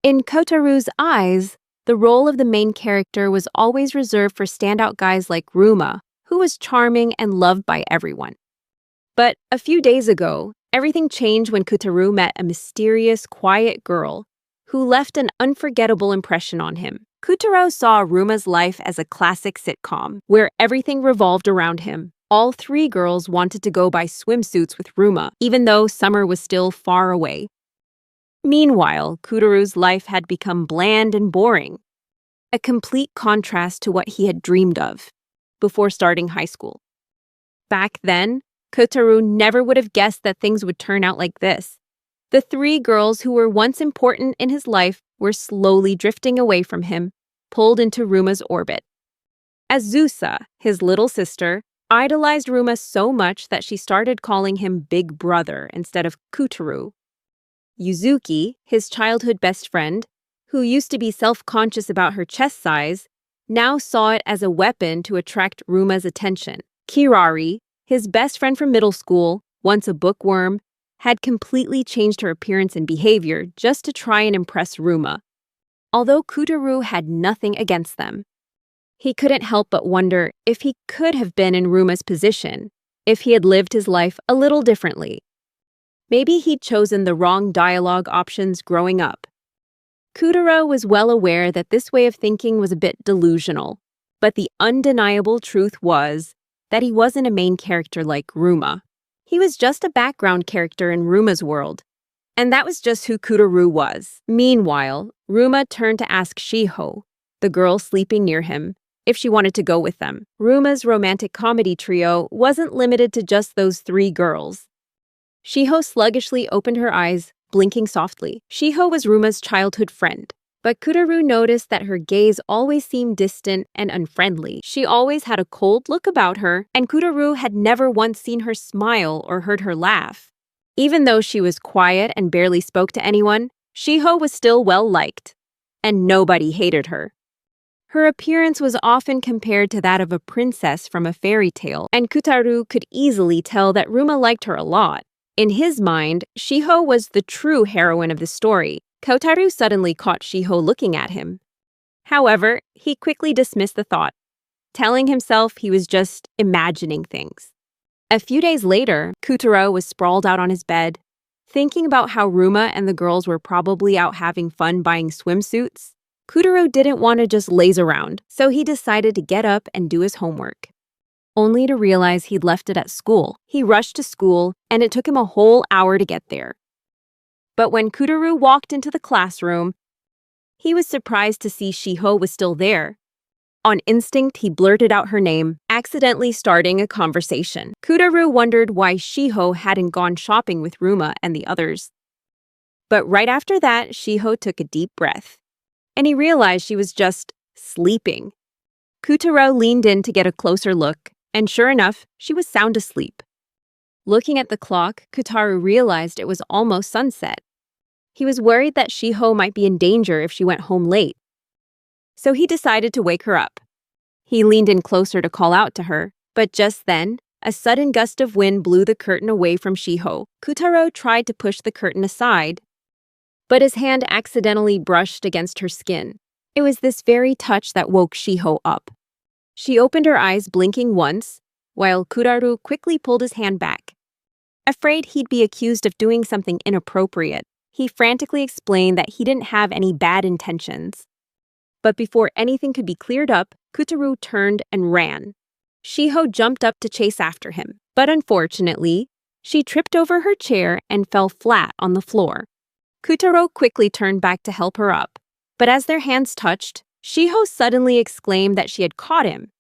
In Kotaru's eyes, the role of the main character was always reserved for standout guys like Ruma, who was charming and loved by everyone. But a few days ago, everything changed when Kotaru met a mysterious, quiet girl who left an unforgettable impression on him. Kotaro saw Ruma's life as a classic sitcom, where everything revolved around him. All three girls wanted to go buy swimsuits with Ruma, even though summer was still far away. Meanwhile, Kotaru's life had become bland and boring, a complete contrast to what he had dreamed of before starting high school. Back then, Kotaru never would have guessed that things would turn out like this. The three girls who were once important in his life were slowly drifting away from him, pulled into Ruma's orbit. Azusa, his little sister, idolized Ruma so much that she started calling him Big Brother instead of Kotaru. Yuzuki, his childhood best friend, who used to be self-conscious about her chest size, now saw it as a weapon to attract Ruma's attention. Kirari, his best friend from middle school, once a bookworm, had completely changed her appearance and behavior just to try and impress Ruma. Although Kotaru had nothing against them, he couldn't help but wonder if he could have been in Ruma's position, if he had lived his life a little differently. Maybe he'd chosen the wrong dialogue options growing up. Kotaro was well aware that this way of thinking was a bit delusional, but the undeniable truth was that he wasn't a main character like Ruma. He was just a background character in Ruma's world, and that was just who Kotaru was. Meanwhile, Ruma turned to ask Shiho, the girl sleeping near him, if she wanted to go with them. Ruma's romantic comedy trio wasn't limited to just those three girls. Shiho sluggishly opened her eyes, blinking softly. Shiho was Ruma's childhood friend, but Kotaru noticed that her gaze always seemed distant and unfriendly. She always had a cold look about her, and Kotaru had never once seen her smile or heard her laugh. Even though she was quiet and barely spoke to anyone, Shiho was still well-liked, and nobody hated her. Her appearance was often compared to that of a princess from a fairy tale, and Kotaru could easily tell that Ruma liked her a lot. In his mind, Shiho was the true heroine of the story. Kotaro suddenly caught Shiho looking at him. However, he quickly dismissed the thought, telling himself he was just imagining things. A few days later, Kotaro was sprawled out on his bed, thinking about how Ruma and the girls were probably out having fun buying swimsuits. Kotaro didn't want to just laze around, so he decided to get up and do his homework, only to realize he'd left it at school. He rushed to school, and it took him a whole hour to get there. But when Kotaro walked into the classroom, he was surprised to see Shiho was still there. On instinct, he blurted out her name, accidentally starting a conversation. Kotaro wondered why Shiho hadn't gone shopping with Ruma and the others. But right after that, Shiho took a deep breath, and he realized she was just sleeping. Kotaro leaned in to get a closer look, and sure enough, she was sound asleep. Looking at the clock, Kotaro realized it was almost sunset. He was worried that Shiho might be in danger if she went home late. So he decided to wake her up. He leaned in closer to call out to her, but just then, a sudden gust of wind blew the curtain away from Shiho. Kotaro tried to push the curtain aside, but his hand accidentally brushed against her skin. It was this very touch that woke Shiho up. She opened her eyes, blinking once, while Kotaro quickly pulled his hand back. Afraid he'd be accused of doing something inappropriate, he frantically explained that he didn't have any bad intentions. But before anything could be cleared up, Kotaro turned and ran. Shiho jumped up to chase after him, but unfortunately, she tripped over her chair and fell flat on the floor. Kotaro quickly turned back to help her up, but as their hands touched, Shiho suddenly exclaimed that she had caught him.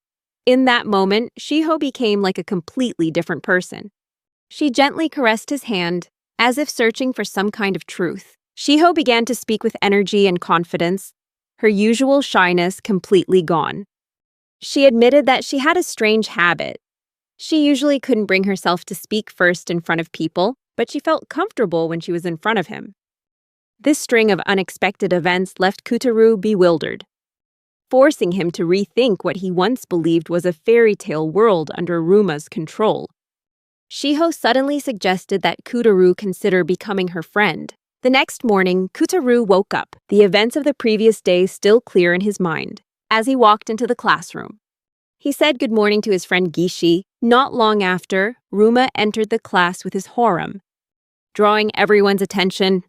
In that moment, Shiho became like a completely different person. She gently caressed his hand, as if searching for some kind of truth. Shiho began to speak with energy and confidence, her usual shyness completely gone. She admitted that she had a strange habit. She usually couldn't bring herself to speak first in front of people, but she felt comfortable when she was in front of him. This string of unexpected events left Kotaro bewildered, forcing him to rethink what he once believed was a fairy tale world under Ruma's control. Shiho suddenly suggested that Kotaro consider becoming her friend. The next morning, Kutaru woke up, the events of the previous day still clear in his mind, as he walked into the classroom. He said good morning to his friend Gishi. Not long after, Ruma entered the class with his harem. Drawing everyone's attention,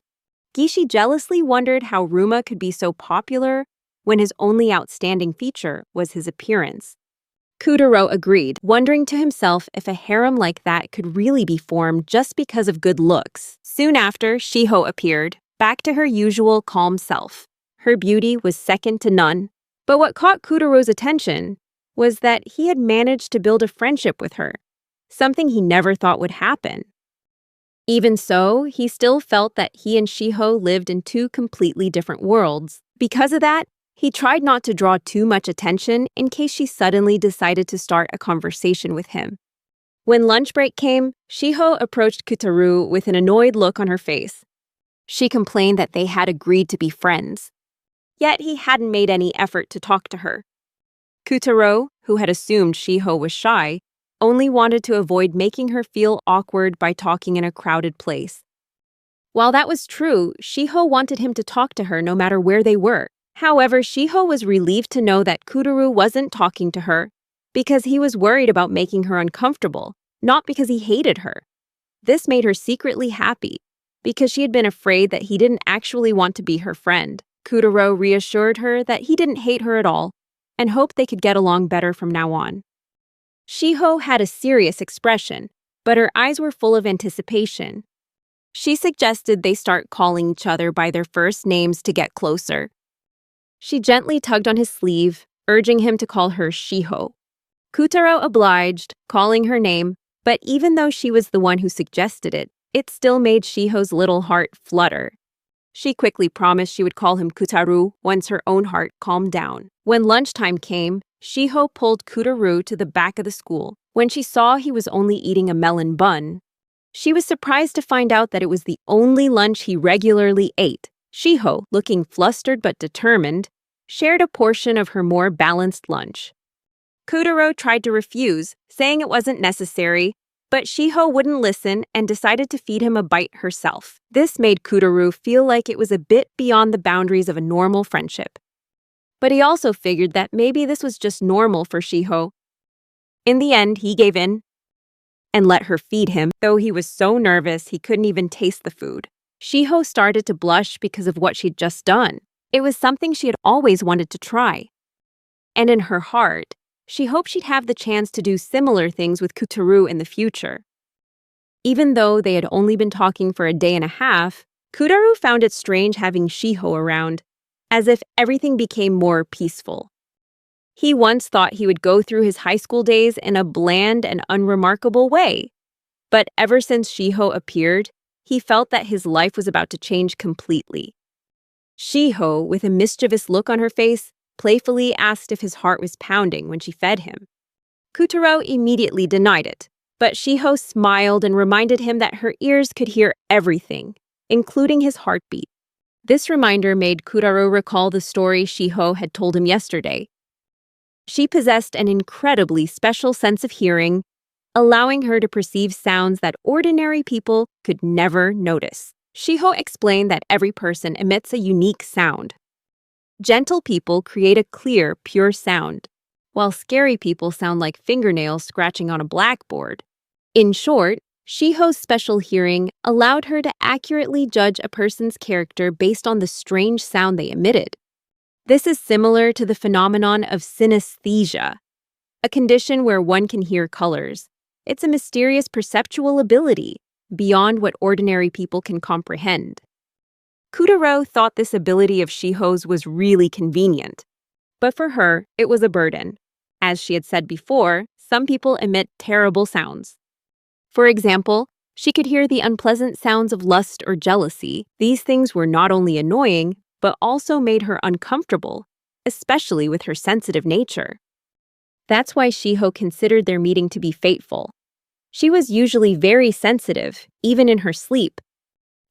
Gishi jealously wondered how Ruma could be so popular when his only outstanding feature was his appearance. Kutaro agreed, wondering to himself if a harem like that could really be formed just because of good looks. Soon after, Shiho appeared, back to her usual calm self. Her beauty was second to none. But what caught Kutaro's attention was that he had managed to build a friendship with her, something he never thought would happen. Even so, he still felt that he and Shiho lived in two completely different worlds. Because of that, he tried not to draw too much attention in case she suddenly decided to start a conversation with him. When lunch break came, Shiho approached Kutaru with an annoyed look on her face. She complained that they had agreed to be friends. Yet he hadn't made any effort to talk to her. Kutaro, who had assumed Shiho was shy, only wanted to avoid making her feel awkward by talking in a crowded place. While that was true, Shiho wanted him to talk to her no matter where they were. However, Shiho was relieved to know that Kutaru wasn't talking to her because he was worried about making her uncomfortable, not because he hated her. This made her secretly happy because she had been afraid that he didn't actually want to be her friend. Kutaro reassured her that he didn't hate her at all and hoped they could get along better from now on. Shiho had a serious expression, but her eyes were full of anticipation. She suggested they start calling each other by their first names to get closer. She gently tugged on his sleeve, urging him to call her Shiho. Kutaro obliged, calling her name, but even though she was the one who suggested it, it still made Shiho's little heart flutter. She quickly promised she would call him Kutaru once her own heart calmed down. When lunchtime came, Shiho pulled Kutaru to the back of the school. When she saw he was only eating a melon bun, she was surprised to find out that it was the only lunch he regularly ate. Shiho, looking flustered but determined, shared a portion of her more balanced lunch. Kutaro tried to refuse, saying it wasn't necessary, but Shiho wouldn't listen and decided to feed him a bite herself. This made Kutaro feel like it was a bit beyond the boundaries of a normal friendship. But he also figured that maybe this was just normal for Shiho. In the end, he gave in and let her feed him, though he was so nervous he couldn't even taste the food. Shiho started to blush because of what she'd just done. It was something she had always wanted to try. And in her heart, she hoped she'd have the chance to do similar things with Kutaru in the future. Even though they had only been talking for a day and a half, Kutaru found it strange having Shiho around, as if everything became more peaceful. He once thought he would go through his high school days in a bland and unremarkable way. But ever since Shiho appeared, he felt that his life was about to change completely. Shiho, with a mischievous look on her face, playfully asked if his heart was pounding when she fed him. Kutaro immediately denied it, but Shiho smiled and reminded him that her ears could hear everything, including his heartbeat. This reminder made Kutaro recall the story Shiho had told him yesterday. She possessed an incredibly special sense of hearing, allowing her to perceive sounds that ordinary people could never notice. Shiho explained that every person emits a unique sound. Gentle people create a clear, pure sound, while scary people sound like fingernails scratching on a blackboard. In short, Shiho's special hearing allowed her to accurately judge a person's character based on the strange sound they emitted. This is similar to the phenomenon of synesthesia, a condition where one can hear colors. It's a mysterious perceptual ability beyond what ordinary people can comprehend. Kutaro thought this ability of Shiho's was really convenient, but for her, it was a burden. As she had said before, some people emit terrible sounds. For example, she could hear the unpleasant sounds of lust or jealousy. These things were not only annoying, but also made her uncomfortable, especially with her sensitive nature. That's why Shiho considered their meeting to be fateful. She was usually very sensitive, even in her sleep.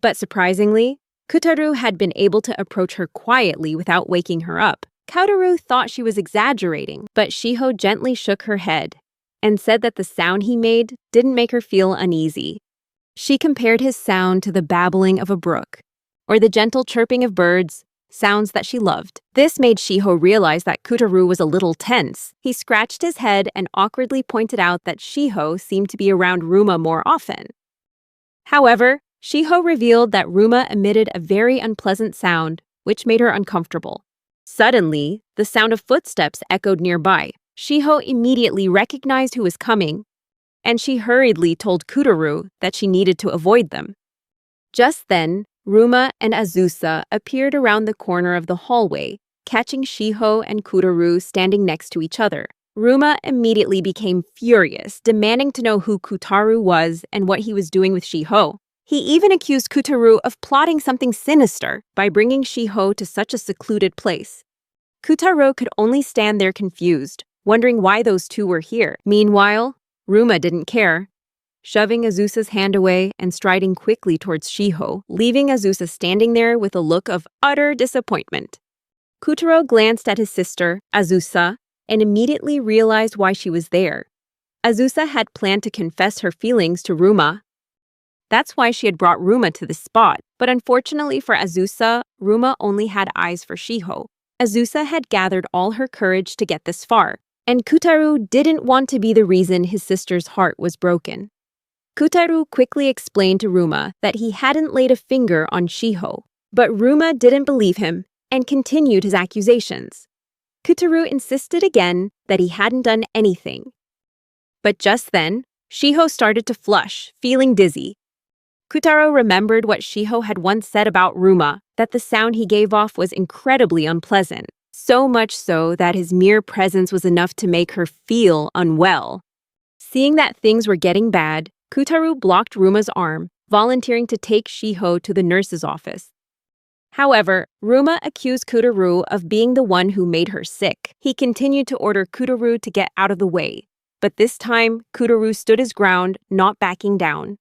But surprisingly, Kutaru had been able to approach her quietly without waking her up. Kutaru thought she was exaggerating, but Shiho gently shook her head and said that the sound he made didn't make her feel uneasy. She compared his sound to the babbling of a brook. or the gentle chirping of birds, sounds that she loved. This made Shiho realize that Kutaru was a little tense. He scratched his head and awkwardly pointed out that Shiho seemed to be around Ruma more often. However, Shiho revealed that Ruma emitted a very unpleasant sound, which made her uncomfortable. Suddenly, the sound of footsteps echoed nearby. Shiho immediately recognized who was coming, and she hurriedly told Kutaru that she needed to avoid them. Just then, Ruma and Azusa appeared around the corner of the hallway, catching Shiho and Kutaru standing next to each other. Ruma immediately became furious, demanding to know who Kutaru was and what he was doing with Shiho. He even accused Kutaru of plotting something sinister by bringing Shiho to such a secluded place. Kutaru could only stand there confused, wondering why those two were here. Meanwhile, Ruma didn't care, shoving Azusa's hand away and striding quickly towards Shiho, leaving Azusa standing there with a look of utter disappointment. Kutaru glanced at his sister, Azusa, and immediately realized why she was there. Azusa had planned to confess her feelings to Ruma. That's why she had brought Ruma to the spot, but unfortunately for Azusa, Ruma only had eyes for Shiho. Azusa had gathered all her courage to get this far, and Kutaru didn't want to be the reason his sister's heart was broken. Kutaru quickly explained to Ruma that he hadn't laid a finger on Shiho, but Ruma didn't believe him and continued his accusations. Kutaru insisted again that he hadn't done anything. But just then, Shiho started to flush, feeling dizzy. Kutaru remembered what Shiho had once said about Ruma, that the sound he gave off was incredibly unpleasant, so much so that his mere presence was enough to make her feel unwell. Seeing that things were getting bad, Kutaru blocked Ruma's arm, volunteering to take Shiho to the nurse's office. However, Ruma accused Kutaru of being the one who made her sick. He continued to order Kutaru to get out of the way, but this time, Kutaru stood his ground, not backing down.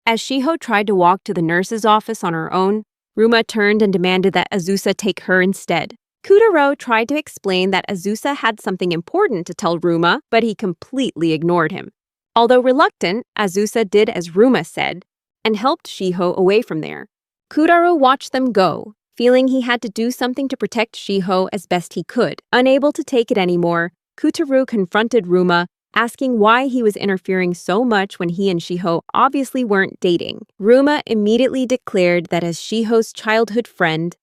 As Shiho tried to walk to the nurse's office on her own, Ruma turned and demanded that Azusa take her instead. Kutaru tried to explain that Azusa had something important to tell Ruma, but he completely ignored him. Although reluctant, Azusa did as Ruma said, and helped Shiho away from there. Kutaru watched them go, feeling he had to do something to protect Shiho as best he could. Unable to take it anymore, Kutaru confronted Ruma, asking why he was interfering so much when he and Shiho obviously weren't dating. Ruma immediately declared that as Shiho's childhood friend,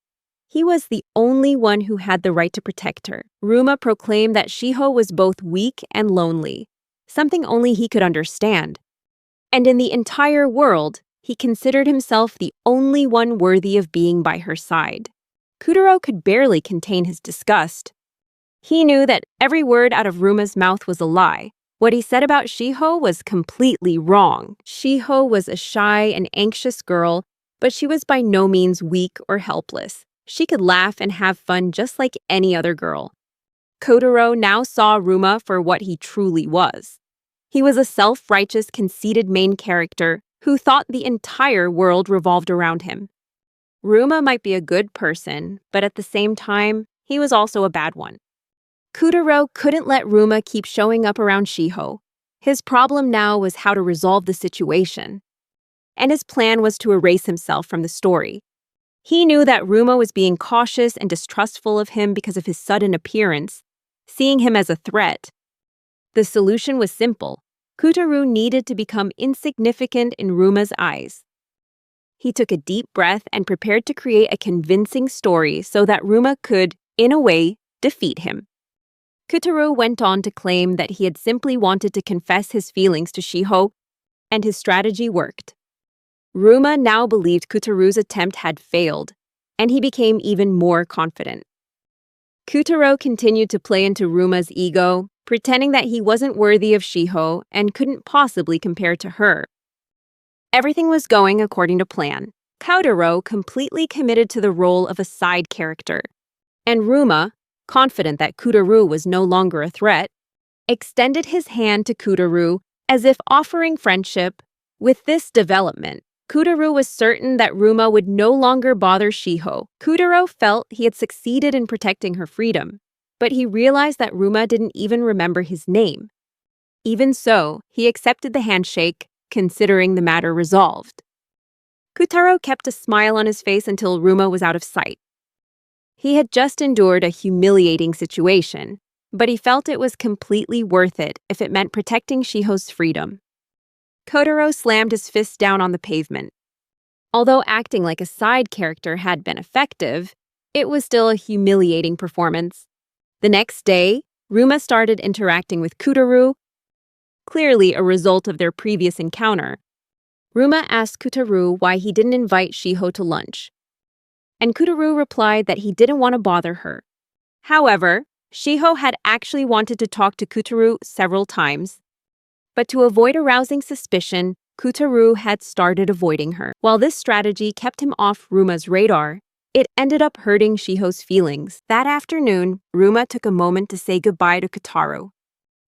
he was the only one who had the right to protect her. Ruma proclaimed that Shiho was both weak and lonely, something only he could understand. And in the entire world, he considered himself the only one worthy of being by her side. Kutaru could barely contain his disgust. He knew that every word out of Ruma's mouth was a lie. What he said about Shiho was completely wrong. Shiho was a shy and anxious girl, but she was by no means weak or helpless. She could laugh and have fun just like any other girl. Kotaro now saw Ruma for what he truly was. He was a self-righteous, conceited main character who thought the entire world revolved around him. Ruma might be a good person, but at the same time, he was also a bad one. Kotaro couldn't let Ruma keep showing up around Shiho. His problem now was how to resolve the situation. And his plan was to erase himself from the story. He knew that Ruma was being cautious and distrustful of him because of his sudden appearance, seeing him as a threat. The solution was simple. Kotaro needed to become insignificant in Ruma's eyes. He took a deep breath and prepared to create a convincing story so that Ruma could, in a way, defeat him. Kotaro went on to claim that he had simply wanted to confess his feelings to Shiho, and his strategy worked. Ruma now believed Kotaru's attempt had failed, and he became even more confident. Kotaro continued to play into Ruma's ego, pretending that he wasn't worthy of Shiho and couldn't possibly compare to her. Everything was going according to plan. Kotaro completely committed to the role of a side character, and Ruma, confident that Kotaro was no longer a threat, extended his hand to Kotaro as if offering friendship. With this development, Kotaro was certain that Ruma would no longer bother Shiho. Kotaro felt he had succeeded in protecting her freedom, but he realized that Ruma didn't even remember his name. Even so, he accepted the handshake, considering the matter resolved. Kutaro kept a smile on his face until Ruma was out of sight. He had just endured a humiliating situation, but he felt it was completely worth it if it meant protecting Shiho's freedom. Kotaro slammed his fist down on the pavement. Although acting like a side character had been effective, it was still a humiliating performance. The next day, Ruma started interacting with Kutaru, clearly a result of their previous encounter. Ruma asked Kutaru why he didn't invite Shiho to lunch, and Kutaru replied that he didn't want to bother her. However, Shiho had actually wanted to talk to Kutaru several times, but to avoid arousing suspicion, Kutaru had started avoiding her. While this strategy kept him off Ruma's radar, it ended up hurting Shiho's feelings. That afternoon, Ruma took a moment to say goodbye to Kutaru,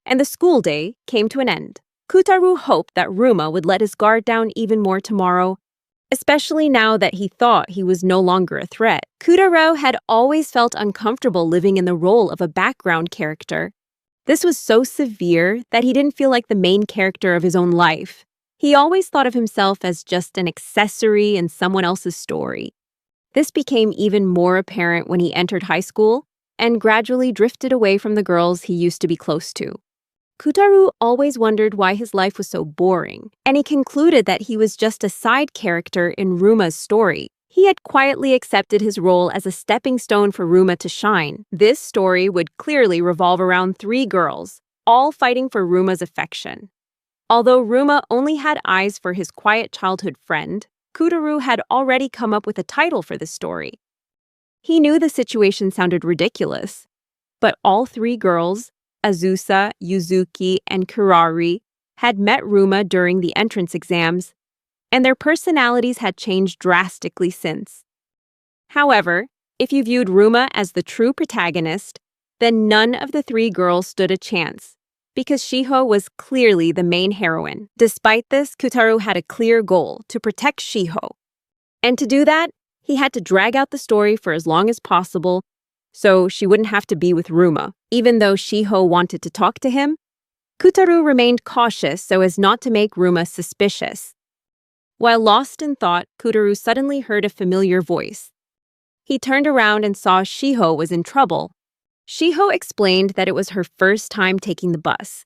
and the school day came to an end. Kutaru hoped that Ruma would let his guard down even more tomorrow, especially now that he thought he was no longer a threat. Kutaro had always felt uncomfortable living in the role of a background character. This was so severe that he didn't feel like the main character of his own life. He always thought of himself as just an accessory in someone else's story. This became even more apparent when he entered high school and gradually drifted away from the girls he used to be close to. Kutaru always wondered why his life was so boring, and he concluded that he was just a side character in Ruma's story. He had quietly accepted his role as a stepping stone for Ruma to shine. This story would clearly revolve around 3 girls, all fighting for Ruma's affection. Although Ruma only had eyes for his quiet childhood friend, Kutaru had already come up with a title for the story. He knew the situation sounded ridiculous, but all 3 girls, Azusa, Yuzuki, and Kurari, had met Ruma during the entrance exams, and their personalities had changed drastically since. However, if you viewed Ruma as the true protagonist, then none of the 3 girls stood a chance, because Shiho was clearly the main heroine. Despite this, Kutaru had a clear goal: to protect Shiho. And to do that, he had to drag out the story for as long as possible so she wouldn't have to be with Ruma. Even though Shiho wanted to talk to him, Kutaru remained cautious so as not to make Ruma suspicious. While lost in thought, Kutaru suddenly heard a familiar voice. He turned around and saw Shiho was in trouble. Shiho explained that it was her first time taking the bus.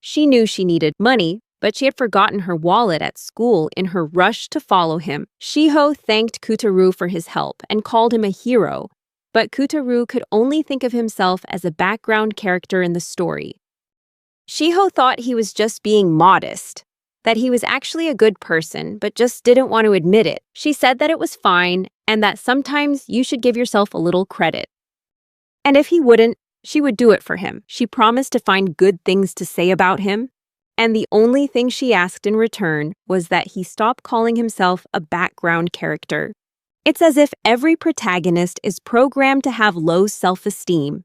She knew she needed money, but she had forgotten her wallet at school in her rush to follow him. Shiho thanked Kutaru for his help and called him a hero, but Kutaru could only think of himself as a background character in the story. Shiho thought he was just being modest, that he was actually a good person, but just didn't want to admit it. She said that it was fine and that sometimes you should give yourself a little credit. And if he wouldn't, she would do it for him. She promised to find good things to say about him, and the only thing she asked in return was that he stop calling himself a background character. It's as if every protagonist is programmed to have low self-esteem.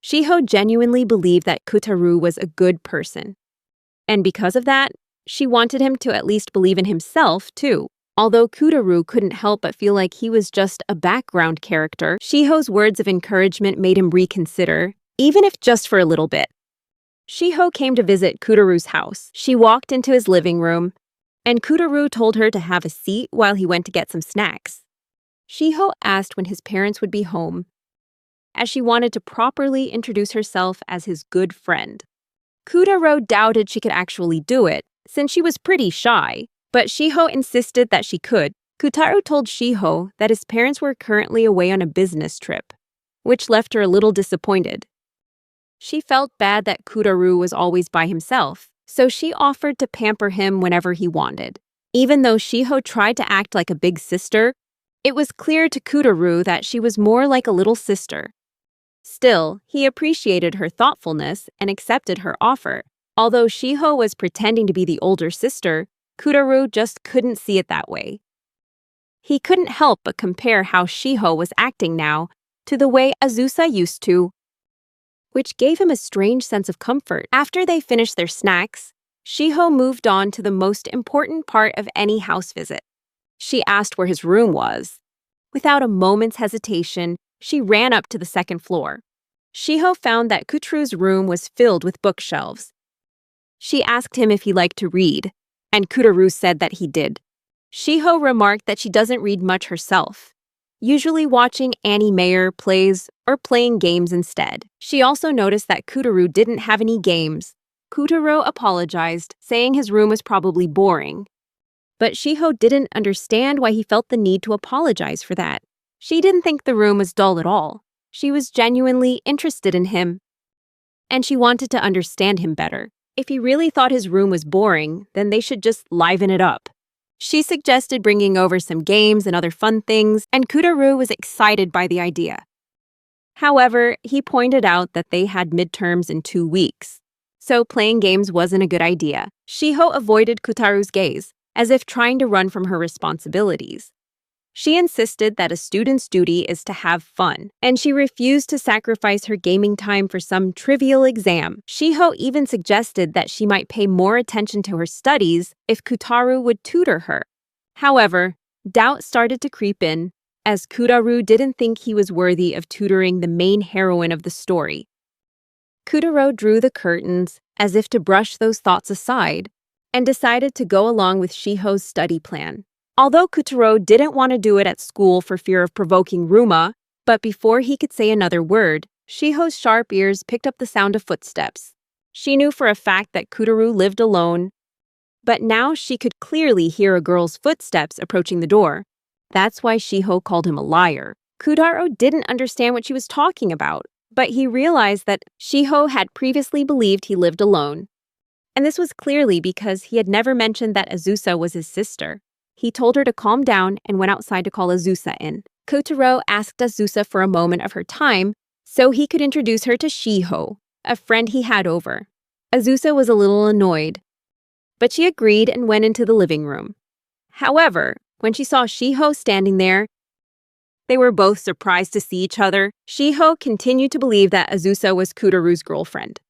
Shiho genuinely believed that Kutaru was a good person. And because of that, she wanted him to at least believe in himself, too. Although Kutaru couldn't help but feel like he was just a background character, Shiho's words of encouragement made him reconsider, even if just for a little bit. Shiho came to visit Kutaru's house. She walked into his living room, and Kutaru told her to have a seat while he went to get some snacks. Shiho asked when his parents would be home, as she wanted to properly introduce herself as his good friend. Kutaro doubted she could actually do it, since she was pretty shy, but Shiho insisted that she could. Kutaro told Shiho that his parents were currently away on a business trip, which left her a little disappointed. She felt bad that Kutaru was always by himself, so she offered to pamper him whenever he wanted. Even though Shiho tried to act like a big sister, it was clear to Kutaru that she was more like a little sister. Still, he appreciated her thoughtfulness and accepted her offer. Although Shiho was pretending to be the older sister, Kutaru just couldn't see it that way. He couldn't help but compare how Shiho was acting now to the way Azusa used to, which gave him a strange sense of comfort. After they finished their snacks, Shiho moved on to the most important part of any house visit. She asked where his room was. Without a moment's hesitation, she ran up to the second floor. Shiho found that Kutaru's room was filled with bookshelves. She asked him if he liked to read, and Kutaru said that he did. Shiho remarked that she doesn't read much herself, usually watching anime plays or playing games instead. She also noticed that Kutaru didn't have any games. Kutaro apologized, saying his room was probably boring. But Shiho didn't understand why he felt the need to apologize for that. She didn't think the room was dull at all. She was genuinely interested in him, and she wanted to understand him better. If he really thought his room was boring, then they should just liven it up. She suggested bringing over some games and other fun things, and Kutaru was excited by the idea. However, he pointed out that they had midterms in 2 weeks, so playing games wasn't a good idea. Shiho avoided Kutaru's gaze, as if trying to run from her responsibilities. She insisted that a student's duty is to have fun, and she refused to sacrifice her gaming time for some trivial exam. Shiho even suggested that she might pay more attention to her studies if Kutaru would tutor her. However, doubt started to creep in, as Kutaru didn't think he was worthy of tutoring the main heroine of the story. Kutaro drew the curtains as if to brush those thoughts aside, and decided to go along with Shiho's study plan. Although Kutaro didn't want to do it at school for fear of provoking Ruma, but before he could say another word, Shiho's sharp ears picked up the sound of footsteps. She knew for a fact that Kutaro lived alone, but now she could clearly hear a girl's footsteps approaching the door. That's why Shiho called him a liar. Kutaro didn't understand what she was talking about, but he realized that Shiho had previously believed he lived alone. And this was clearly because he had never mentioned that Azusa was his sister. He told her to calm down and went outside to call Azusa in. Kotaro asked Azusa for a moment of her time so he could introduce her to Shiho, a friend he had over. Azusa was a little annoyed, but she agreed and went into the living room. However, when she saw Shiho standing there, they were both surprised to see each other. Shiho continued to believe that Azusa was Kutaru's girlfriend.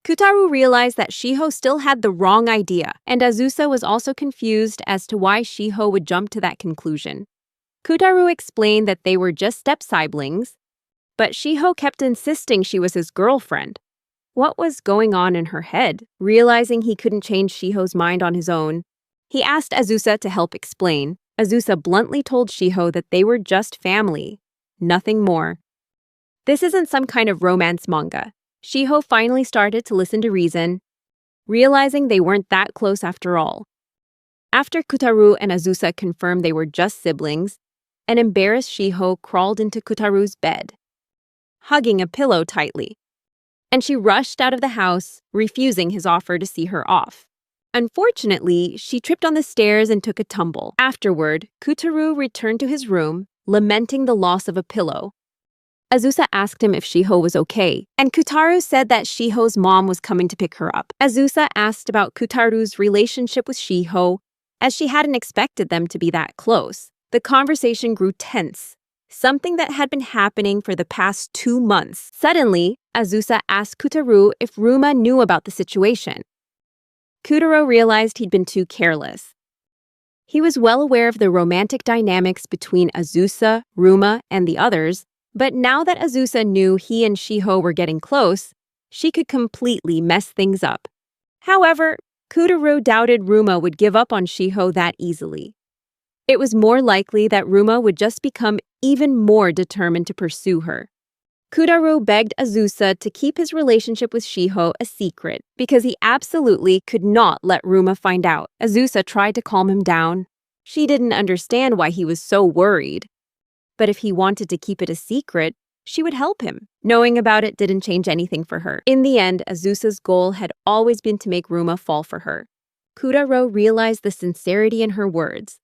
Kutaru realized that Shiho still had the wrong idea, and Azusa was also confused as to why Shiho would jump to that conclusion. Kutaru explained that they were just step-siblings, but Shiho kept insisting she was his girlfriend. What was going on in her head? Realizing he couldn't change Shiho's mind on his own, he asked Azusa to help explain. Azusa bluntly told Shiho that they were just family, nothing more. This isn't some kind of romance manga. Shiho finally started to listen to reason, realizing they weren't that close after all. After Kutaru and Azusa confirmed they were just siblings, an embarrassed Shiho crawled into Kutaru's bed, hugging a pillow tightly, and she rushed out of the house, refusing his offer to see her off. Unfortunately, she tripped on the stairs and took a tumble. Afterward, Kutaru returned to his room, lamenting the loss of a pillow. Azusa asked him if Shiho was okay, and Kutaru said that Shiho's mom was coming to pick her up. Azusa asked about Kutaru's relationship with Shiho, as she hadn't expected them to be that close. The conversation grew tense, something that had been happening for the past 2 months. Suddenly, Azusa asked Kutaru if Ruma knew about the situation. Kutaro realized he'd been too careless. He was well aware of the romantic dynamics between Azusa, Ruma, and the others, but now that Azusa knew he and Shiho were getting close, she could completely mess things up. However, Kutaro doubted Ruma would give up on Shiho that easily. It was more likely that Ruma would just become even more determined to pursue her. Kutaro begged Azusa to keep his relationship with Shiho a secret because he absolutely could not let Ruma find out. Azusa tried to calm him down. She didn't understand why he was so worried. But if he wanted to keep it a secret, she would help him. Knowing about it didn't change anything for her. In the end, Azusa's goal had always been to make Ruma fall for her. Kutaro realized the sincerity in her words,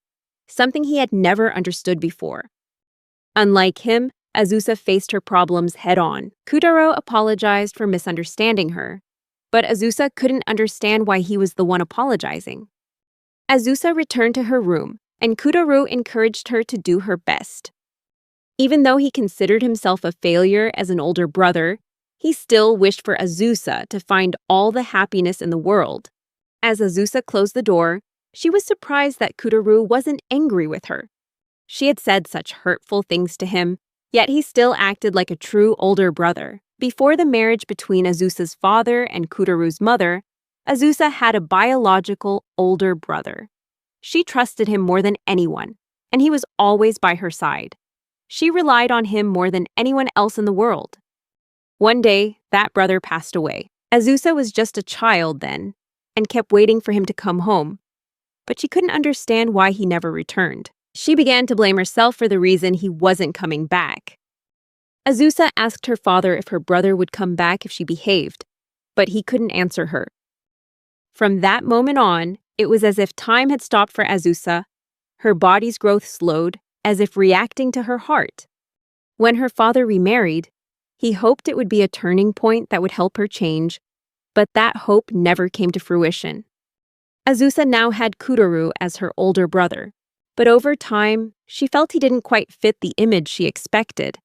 something he had never understood before. Unlike him, Azusa faced her problems head-on. Kutaro apologized for misunderstanding her, but Azusa couldn't understand why he was the one apologizing. Azusa returned to her room, and Kutaro encouraged her to do her best. Even though he considered himself a failure as an older brother, he still wished for Azusa to find all the happiness in the world. As Azusa closed the door, she was surprised that Kutaro wasn't angry with her. She had said such hurtful things to him, yet he still acted like a true older brother. Before the marriage between Azusa's father and Kutaru's mother, Azusa had a biological older brother. She trusted him more than anyone, and he was always by her side. She relied on him more than anyone else in the world. One day, that brother passed away. Azusa was just a child then, and kept waiting for him to come home. But she couldn't understand why he never returned. She began to blame herself for the reason he wasn't coming back. Azusa asked her father if her brother would come back if she behaved, but he couldn't answer her. From that moment on, it was as if time had stopped for Azusa. Her body's growth slowed, as if reacting to her heart. When her father remarried, he hoped it would be a turning point that would help her change, but that hope never came to fruition. Azusa now had Kutaru as her older brother, but over time, she felt he didn't quite fit the image she expected.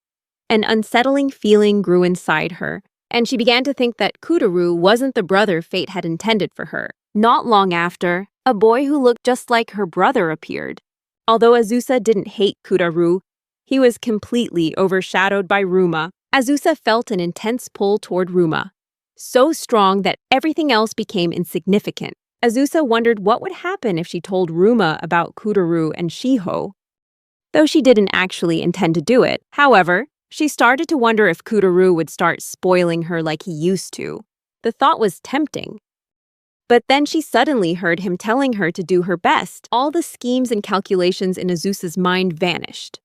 An unsettling feeling grew inside her, and she began to think that Kutaru wasn't the brother fate had intended for her. Not long after, a boy who looked just like her brother appeared. Although Azusa didn't hate Kutaru, he was completely overshadowed by Ruma. Azusa felt an intense pull toward Ruma, so strong that everything else became insignificant. Azusa wondered what would happen if she told Ruma about Kutaru and Shiho, though she didn't actually intend to do it. However, she started to wonder if Kutaru would start spoiling her like he used to. The thought was tempting. But then she suddenly heard him telling her to do her best. All the schemes and calculations in Azusa's mind vanished.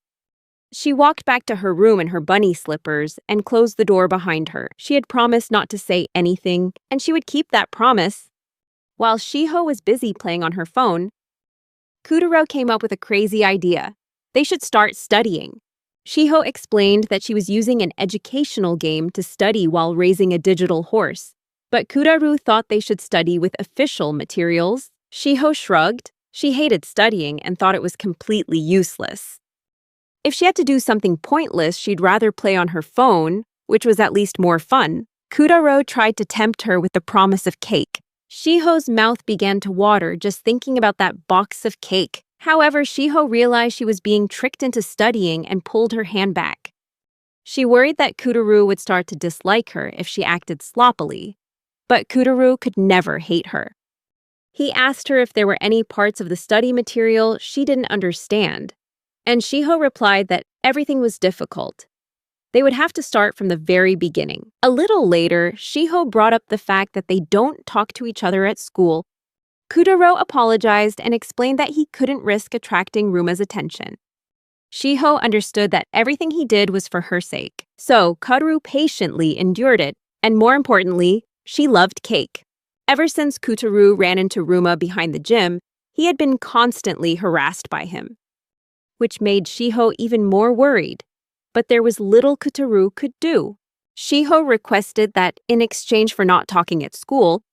She walked back to her room in her bunny slippers and closed the door behind her. She had promised not to say anything, and she would keep that promise. While Shiho was busy playing on her phone, Kutaro came up with a crazy idea. They should start studying. Shiho explained that she was using an educational game to study while raising a digital horse, but Kutaru thought they should study with official materials. Shiho shrugged. She hated studying and thought it was completely useless. If she had to do something pointless, she'd rather play on her phone, which was at least more fun. Kutaro tried to tempt her with the promise of cake. Shiho's mouth began to water just thinking about that box of cake. However, Shiho realized she was being tricked into studying and pulled her hand back. She worried that Kutaru would start to dislike her if she acted sloppily, but Kutaru could never hate her. He asked her if there were any parts of the study material she didn't understand, and Shiho replied that everything was difficult. They would have to start from the very beginning. A little later, Shiho brought up the fact that they don't talk to each other at school. Kutaro apologized and explained that he couldn't risk attracting Ruma's attention. Shiho understood that everything he did was for her sake, so Kutaru patiently endured it, and more importantly, she loved cake. Ever since Kutaru ran into Ruma behind the gym, he had been constantly harassed by him, which made Shiho even more worried. But there was little Kutaru could do. Shiho requested that, in exchange for not talking at school,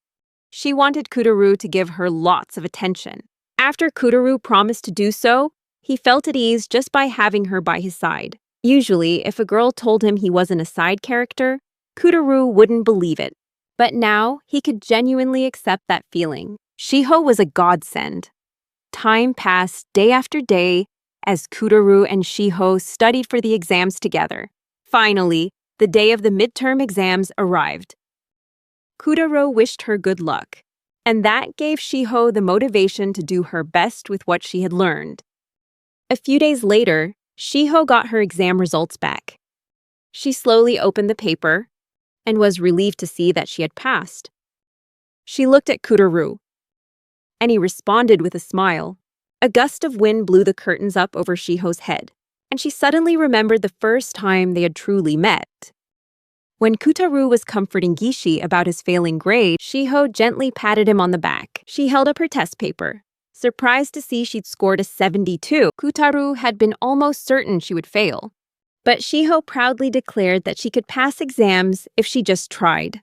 she wanted Kutaru to give her lots of attention. After Kutaru promised to do so, he felt at ease just by having her by his side. Usually, if a girl told him he wasn't a side character, Kutaru wouldn't believe it. But now, he could genuinely accept that feeling. Shiho was a godsend. Time passed day after day, as Kutaru and Shiho studied for the exams together. Finally, the day of the midterm exams arrived. Kutaro wished her good luck, and that gave Shiho the motivation to do her best with what she had learned. A few days later, Shiho got her exam results back. She slowly opened the paper and was relieved to see that she had passed. She looked at Kutaru, and he responded with a smile. A gust of wind blew the curtains up over Shiho's head, and she suddenly remembered the first time they had truly met. When Kutaru was comforting Gishi about his failing grade, Shiho gently patted him on the back. She held up her test paper, surprised to see she'd scored a 72. Kutaru had been almost certain she would fail, but Shiho proudly declared that she could pass exams if she just tried.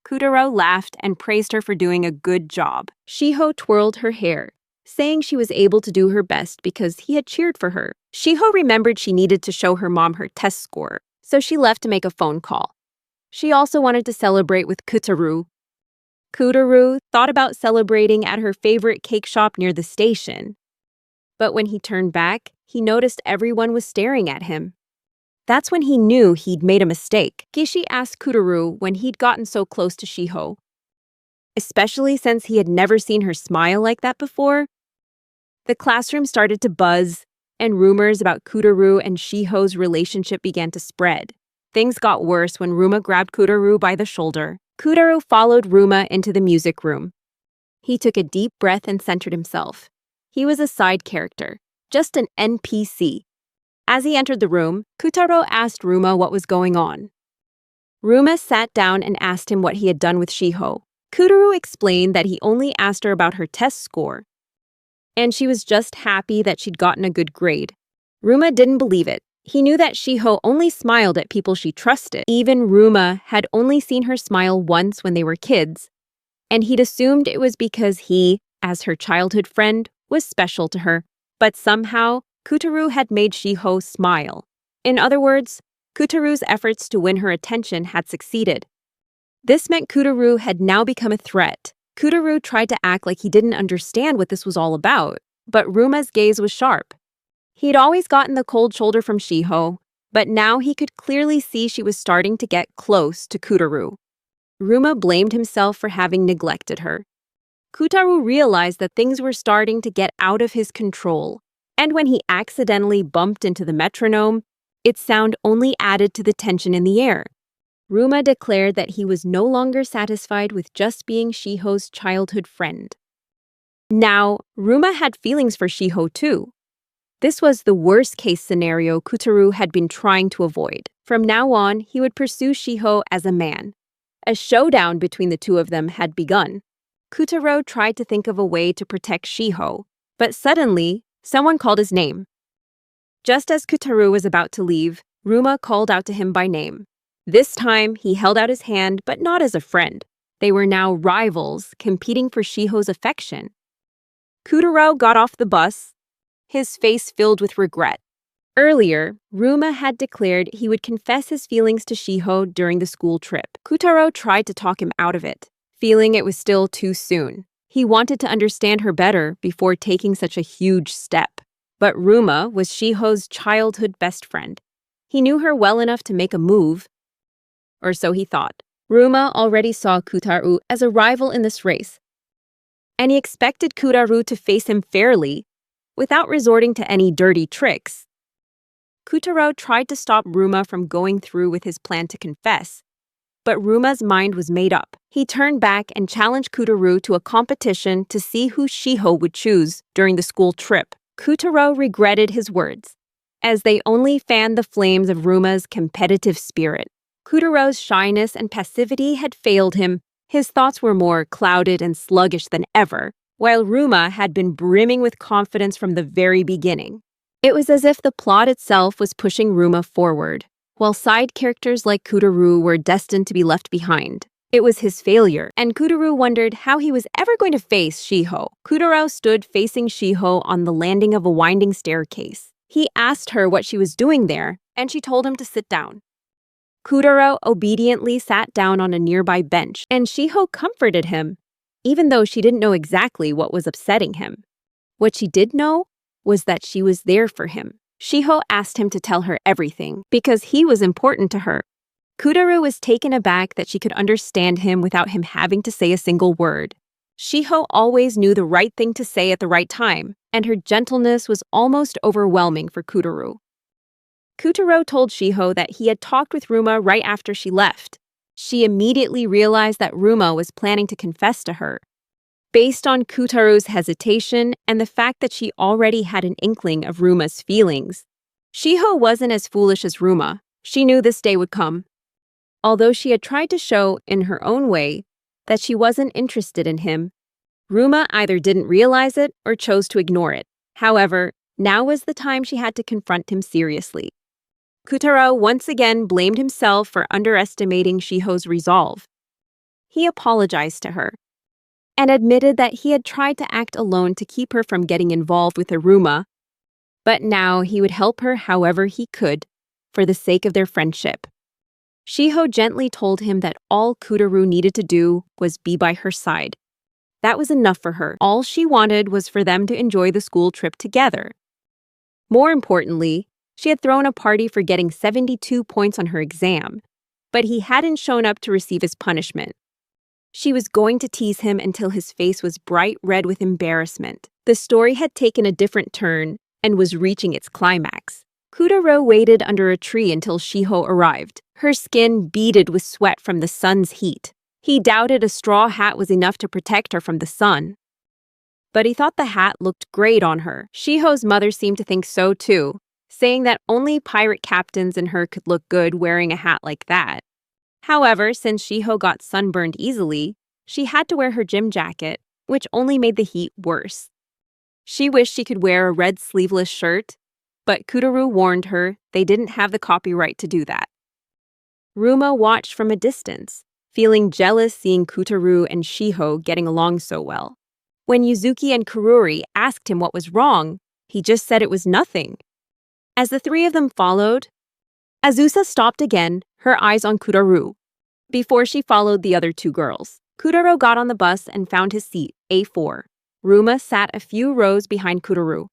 Kutaro laughed and praised her for doing a good job. Shiho twirled her hair, saying she was able to do her best because he had cheered for her. Shiho remembered she needed to show her mom her test score, so she left to make a phone call. She also wanted to celebrate with Kutaru. Kutaru thought about celebrating at her favorite cake shop near the station. But when he turned back, he noticed everyone was staring at him. That's when he knew he'd made a mistake. Gishi asked Kutaru when he'd gotten so close to Shiho, especially since he had never seen her smile like that before. The classroom started to buzz, and rumors about Kutaru and Shiho's relationship began to spread. Things got worse when Ruma grabbed Kutaru by the shoulder. Kutaru followed Ruma into the music room. He took a deep breath and centered himself. He was a side character, just an NPC. As he entered the room, Kutaru asked Ruma what was going on. Ruma sat down and asked him what he had done with Shiho. Kutaru explained that he only asked her about her test score, and she was just happy that she'd gotten a good grade. Ruma didn't believe it. He knew that Shiho only smiled at people she trusted. Even Ruma had only seen her smile once when they were kids, and he'd assumed it was because he, as her childhood friend, was special to her. But somehow, Kutaru had made Shiho smile. In other words, Kutaru's efforts to win her attention had succeeded. This meant Kutaru had now become a threat. Kutaru tried to act like he didn't understand what this was all about, but Ruma's gaze was sharp. He'd always gotten the cold shoulder from Shiho, but now he could clearly see she was starting to get close to Kutaru. Ruma blamed himself for having neglected her. Kutaru realized that things were starting to get out of his control, and when he accidentally bumped into the metronome, its sound only added to the tension in the air. Ruma declared that he was no longer satisfied with just being Shiho's childhood friend. Now, Ruma had feelings for Shiho too. This was the worst-case scenario Kutaru had been trying to avoid. From now on, he would pursue Shiho as a man. A showdown between the two of them had begun. Kutaru tried to think of a way to protect Shiho, but suddenly, someone called his name. Just as Kutaru was about to leave, Ruma called out to him by name. This time, he held out his hand, but not as a friend. They were now rivals, competing for Shiho's affection. Kutaru got off the bus, his face filled with regret. Earlier, Ruma had declared he would confess his feelings to Shiho during the school trip. Kutaru tried to talk him out of it, feeling it was still too soon. He wanted to understand her better before taking such a huge step. But Ruma was Shiho's childhood best friend. He knew her well enough to make a move, or so he thought. Ruma already saw Kutaru as a rival in this race, and he expected Kutaru to face him fairly, without resorting to any dirty tricks. Kutaru tried to stop Ruma from going through with his plan to confess, but Ruma's mind was made up. He turned back and challenged Kutaru to a competition to see who Shiho would choose during the school trip. Kutaru regretted his words, as they only fanned the flames of Ruma's competitive spirit. Kutaru's shyness and passivity had failed him. His thoughts were more clouded and sluggish than ever, while Ruma had been brimming with confidence from the very beginning. It was as if the plot itself was pushing Ruma forward, while side characters like Kutaru were destined to be left behind. It was his failure, and Kutaru wondered how he was ever going to face Shiho. Kutaru stood facing Shiho on the landing of a winding staircase. He asked her what she was doing there, and she told him to sit down. Kutaru obediently sat down on a nearby bench, and Shiho comforted him, even though she didn't know exactly what was upsetting him. What she did know was that she was there for him. Shiho asked him to tell her everything, because he was important to her. Kutaru was taken aback that she could understand him without him having to say a single word. Shiho always knew the right thing to say at the right time, and her gentleness was almost overwhelming for Kutaru. Kutaru told Shiho that he had talked with Ruma right after she left. She immediately realized that Ruma was planning to confess to her. Based on Kutaru's hesitation and the fact that she already had an inkling of Ruma's feelings, Shiho wasn't as foolish as Ruma. She knew this day would come. Although she had tried to show, in her own way, that she wasn't interested in him, Ruma either didn't realize it or chose to ignore it. However, now was the time she had to confront him seriously. Kutaru once again blamed himself for underestimating Shiho's resolve. He apologized to her and admitted that he had tried to act alone to keep her from getting involved with Ruma, but now he would help her however he could for the sake of their friendship. Shiho gently told him that all Kutaru needed to do was be by her side. That was enough for her. All she wanted was for them to enjoy the school trip together. More importantly, she had thrown a party for getting 72 points on her exam, but he hadn't shown up to receive his punishment. She was going to tease him until his face was bright red with embarrassment. The story had taken a different turn and was reaching its climax. Kutaro waited under a tree until Shiho arrived, her skin beaded with sweat from the sun's heat. He doubted a straw hat was enough to protect her from the sun. But he thought the hat looked great on her. Shiho's mother seemed to think so too, saying that only pirate captains and her could look good wearing a hat like that. However, since Shiho got sunburned easily, she had to wear her gym jacket, which only made the heat worse. She wished she could wear a red sleeveless shirt, but Kutaro warned her they didn't have the copyright to do that. Ruma watched from a distance, feeling jealous seeing Kutaro and Shiho getting along so well. When Yuzuki and Kurori asked him what was wrong, he just said it was nothing. As the three of them followed, Azusa stopped again, her eyes on Kutaro, before she followed the other two girls. Kutaro got on the bus and found his seat, A4. Ruma sat a few rows behind Kutaro.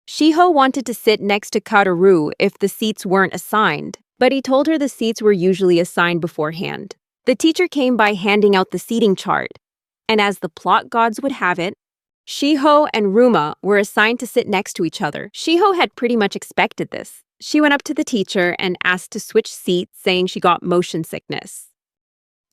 Shiho wanted to sit next to Kutaro if the seats weren't assigned, but he told her the seats were usually assigned beforehand. The teacher came by handing out the seating chart, and as the plot gods would have it, Shiho and Ruma were assigned to sit next to each other. Shiho had pretty much expected this. She went up to the teacher and asked to switch seats, saying she got motion sickness.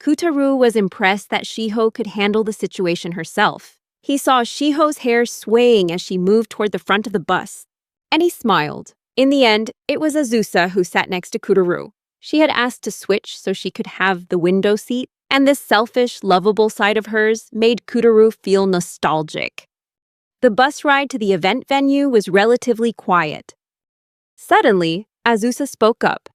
Kutaro was impressed that Shiho could handle the situation herself. He saw Shiho's hair swaying as she moved toward the front of the bus, and he smiled. In the end, it was Azusa who sat next to Kutaro. She had asked to switch so she could have the window seat, and this selfish, lovable side of hers made Kutaro feel nostalgic. The bus ride to the event venue was relatively quiet. Suddenly, Azusa spoke up,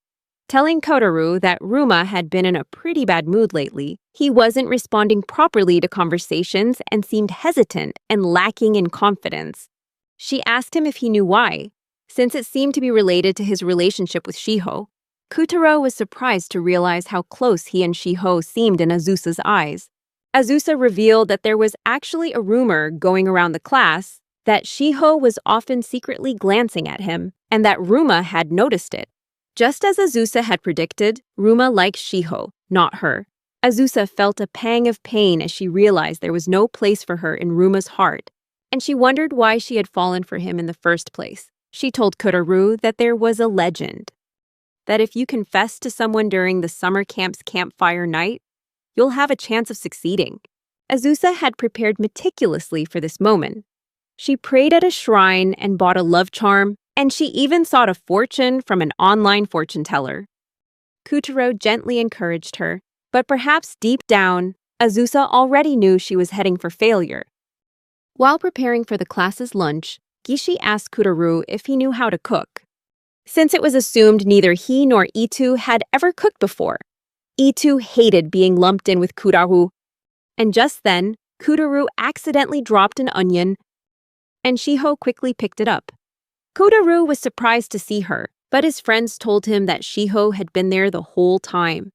telling Kotaro that Ruma had been in a pretty bad mood lately. He wasn't responding properly to conversations and seemed hesitant and lacking in confidence. She asked him if he knew why, since it seemed to be related to his relationship with Shiho. Kutaro was surprised to realize how close he and Shiho seemed in Azusa's eyes. Azusa revealed that there was actually a rumor going around the class that Shiho was often secretly glancing at him, and that Ruma had noticed it. Just as Azusa had predicted, Ruma liked Shiho, not her. Azusa felt a pang of pain as she realized there was no place for her in Ruma's heart, and she wondered why she had fallen for him in the first place. She told Kotaro that there was a legend, that if you confess to someone during the summer camp's campfire night, you'll have a chance of succeeding. Azusa had prepared meticulously for this moment. She prayed at a shrine and bought a love charm, and she even sought a fortune from an online fortune teller. Kutaro gently encouraged her, but perhaps deep down, Azusa already knew she was heading for failure. While preparing for the class's lunch, Gishi asked Kutaro if he knew how to cook, since it was assumed neither he nor Itu had ever cooked before. Itu hated being lumped in with Kutaro, and just then, Kutaro accidentally dropped an onion, and Shiho quickly picked it up. Kotaro was surprised to see her, but his friends told him that Shiho had been there the whole time.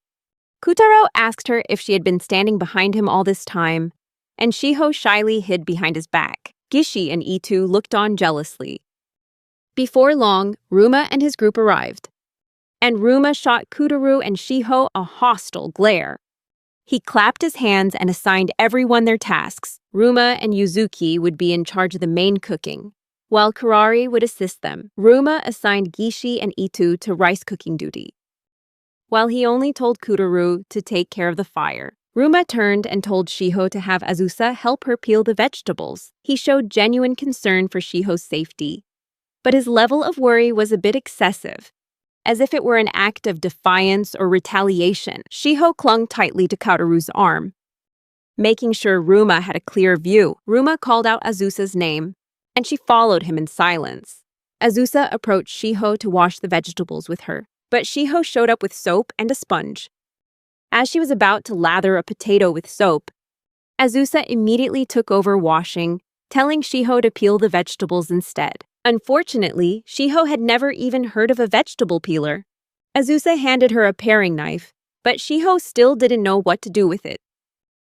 Kutaro asked her if she had been standing behind him all this time, and Shiho shyly hid behind his back. Gishi and Itu looked on jealously. Before long, Ruma and his group arrived, and Ruma shot Kutaro and Shiho a hostile glare. He clapped his hands and assigned everyone their tasks. Ruma and Yuzuki would be in charge of the main cooking, while Kurari would assist them. Ruma assigned Gishi and Itu to rice cooking duty, while he only told Kutaro to take care of the fire. Ruma turned and told Shiho to have Azusa help her peel the vegetables. He showed genuine concern for Shiho's safety, but his level of worry was a bit excessive, as if it were an act of defiance or retaliation. Shiho clung tightly to Kotaro's arm, making sure Ruma had a clear view. Ruma called out Azusa's name, and she followed him in silence. Azusa approached Shiho to wash the vegetables with her, but Shiho showed up with soap and a sponge. As she was about to lather a potato with soap, Azusa immediately took over washing, telling Shiho to peel the vegetables instead. Unfortunately, Shiho had never even heard of a vegetable peeler. Azusa handed her a paring knife, but Shiho still didn't know what to do with it.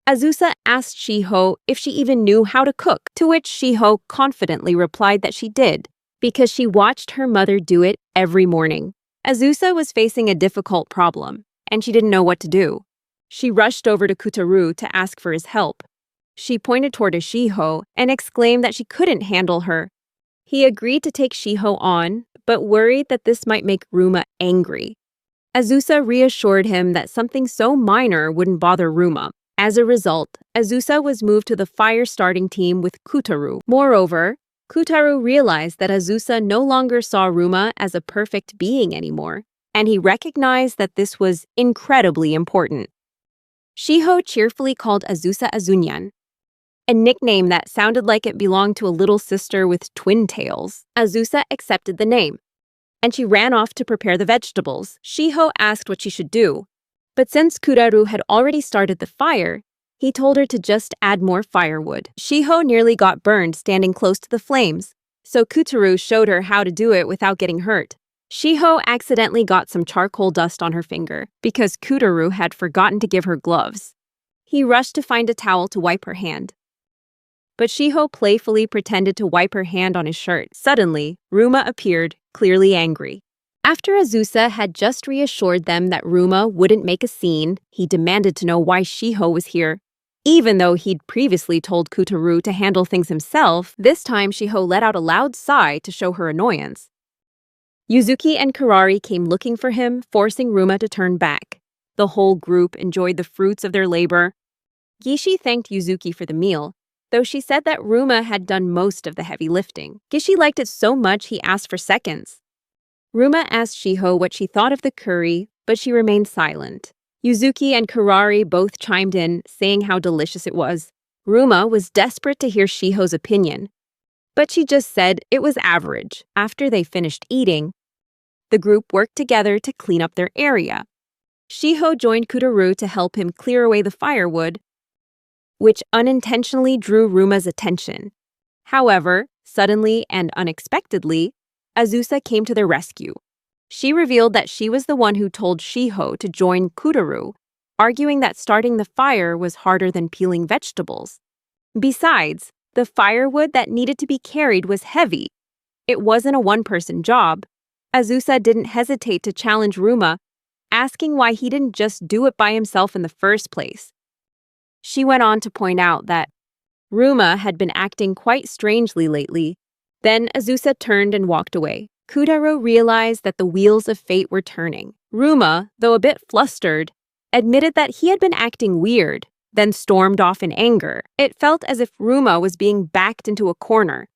Azusa asked Shiho if she even knew how to cook, to which Shiho confidently replied that she did, because she watched her mother do it every morning. Azusa was facing a difficult problem, and she didn't know what to do. She rushed over to Kutaru to ask for his help. She pointed toward Shiho and exclaimed that she couldn't handle her. He agreed to take Shiho on, but worried that this might make Ruma angry. Azusa reassured him that something so minor wouldn't bother Ruma. As a result, Azusa was moved to the fire starting team with Kutaru. Moreover, Kutaru realized that Azusa no longer saw Ruma as a perfect being anymore, and he recognized that this was incredibly important. Shiho cheerfully called Azusa Azunyan, a nickname that sounded like it belonged to a little sister with twin tails. Azusa accepted the name, and she ran off to prepare the vegetables. Shiho asked what she should do, but since Kuraru had already started the fire, he told her to just add more firewood. Shiho nearly got burned standing close to the flames, so Kutaru showed her how to do it without getting hurt. Shiho accidentally got some charcoal dust on her finger because Kutaru had forgotten to give her gloves. He rushed to find a towel to wipe her hand, but Shiho playfully pretended to wipe her hand on his shirt. Suddenly, Ruma appeared, clearly angry. After Azusa had just reassured them that Ruma wouldn't make a scene, he demanded to know why Shiho was here. Even though he'd previously told Kutaru to handle things himself, this time Shiho let out a loud sigh to show her annoyance. Yuzuki and Karari came looking for him, forcing Ruma to turn back. The whole group enjoyed the fruits of their labor. Gishi thanked Yuzuki for the meal, though she said that Ruma had done most of the heavy lifting. Gishi liked it so much he asked for seconds. Ruma asked Shiho what she thought of the curry, but she remained silent. Yuzuki and Karari both chimed in, saying how delicious it was. Ruma was desperate to hear Shiho's opinion, but she just said it was average. After they finished eating, the group worked together to clean up their area. Shiho joined Kutaru to help him clear away the firewood, which unintentionally drew Ruma's attention. However, suddenly and unexpectedly, Azusa came to their rescue. She revealed that she was the one who told Shiho to join Kutaru, arguing that starting the fire was harder than peeling vegetables. Besides, the firewood that needed to be carried was heavy. It wasn't a one-person job. Azusa didn't hesitate to challenge Ruma, asking why he didn't just do it by himself in the first place. She went on to point out that Ruma had been acting quite strangely lately. Then Azusa turned and walked away. Kutaru realized that the wheels of fate were turning. Ruma, though a bit flustered, admitted that he had been acting weird, then stormed off in anger. It felt as if Ruma was being backed into a corner.